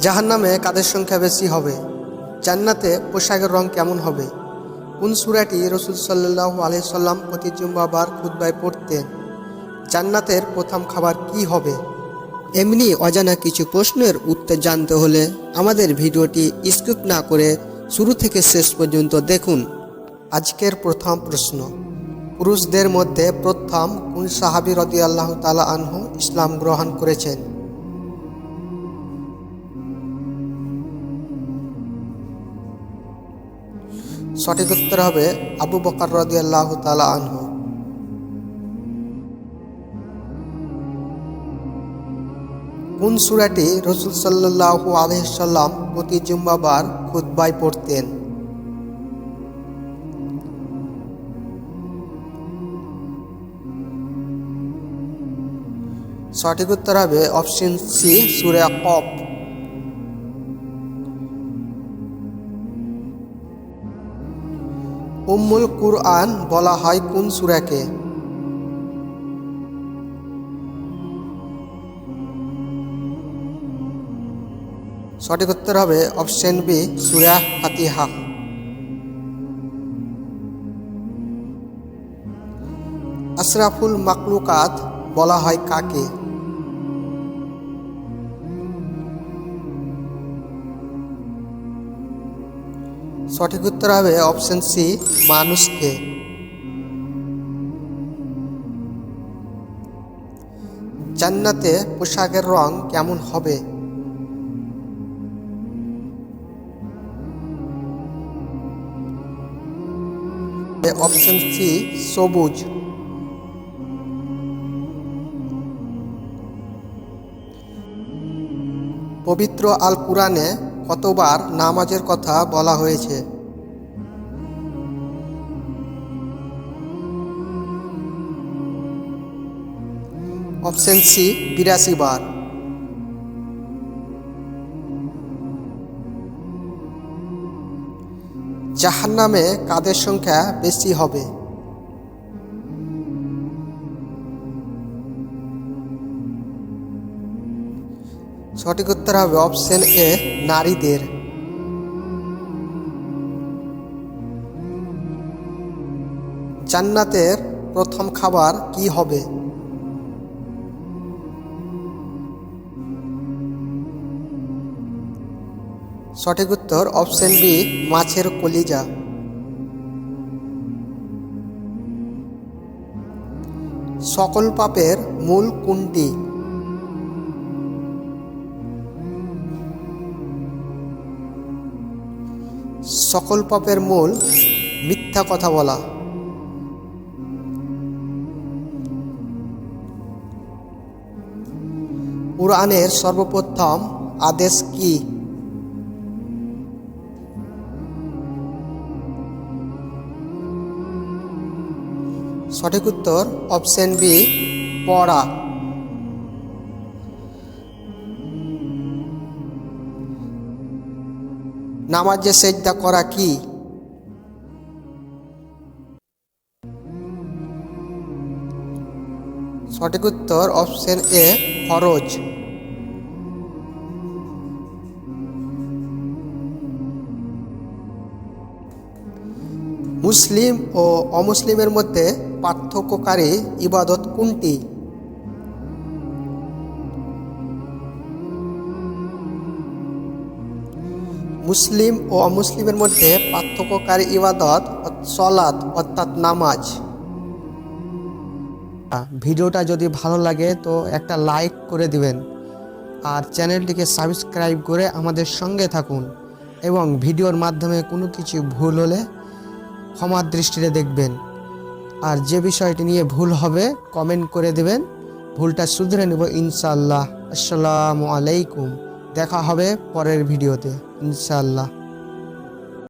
জাহান্নামে কাদের সংখ্যা বেশি হবে? জান্নাতে পোশাকের রং কেমন হবে? কোন সূরাটি রাসূল সাল্লাল্লাহু আলাইহি সাল্লাম প্রতি জুম্মাবার খুতবায় পড়তেন? জান্নাতের প্রথম খাবার কি হবে? এমনি অজানা কিছু প্রশ্নের উত্তর জানতে হলে আমাদের ভিডিওটি স্কিপ না করে শুরু থেকে শেষ পর্যন্ত দেখুন। আজকের প্রথম প্রশ্ন, পুরুষদের মধ্যে প্রথম কোন সাহাবী রাদিয়াল্লাহু তাআলা আনহু ইসলাম গ্রহণ করেছেন? সঠিক উত্তর হবে আবু বকর রাদিয়াল্লাহু তাআলা আনহু। কোন সূরাটি রাসূল সাল্লাল্লাহু আলাইহি সাল্লাম প্রতি জুম্মাবার খুতবায় পড়তেন? সঠিক উত্তর হবে অপশন সি, সূরা কফ। উম্মুল কুরআন বলা হয় কোন সূরাকে? সঠিক উত্তর হবে অপশন বি, সূরা ফাতিহা। আশরাফুল মাখলুকাত বলা হয় কাকে? সঠিক উত্তর হবে অপশন সি, মানুষকে। জান্নাতে পোশাকের রং কেমন হবে? অপশন সি, সবুজ। পবিত্র আল কুরআনে কতবার নামাজের কথা বলা হয়েছে? অপশন সি, ৮২ বার। জাহান্নামে কাদের সংখ্যা বেশি হবে? সঠিক উত্তর হবে অপশন এ, নারীদের। জান্নাতের প্রথম খাবার কি হবে? সঠিক উত্তর অপশন বি, মাছের কলিজা। সকল পাপের মূল কোনটি? সকল পাপের মূল মিথ্যা কথা বলা। কুরআনের সর্বপ্রথম আদেশ কি? সঠিক উত্তর অপশন বি, পড়া। নামাজে সেজদা করা কি? সঠিক উত্তর অপশন এ, ফরজ। মুসলিম ও অমুসলিমের মধ্যে পার্থক্যকারী ইবাদত কোনটি? মুসলিম ও অমুসলিমের মধ্যে পার্থক্যকারী ইবাদত সালাত অর্থাৎ নামাজ। ভিডিওটা যদি ভালো লাগে তো একটা লাইক করে দিবেন, আর চ্যানেলটিকে সাবস্ক্রাইব করে আমাদের সঙ্গে থাকুন, এবং ভিডিওর মাধ্যমে কোনো কিছু ভুল হলে ক্ষমার দৃষ্টিতে দেখবেন। আর যে বিষয়টি নিয়ে ভুল হবে কমেন্ট করে দেবেন, ভুলটা শুধরে নেব ইনশাআল্লাহ। আসসালামু আলাইকুম। দেখা হবে পরের ভিডিওতে ইনশাআল্লাহ।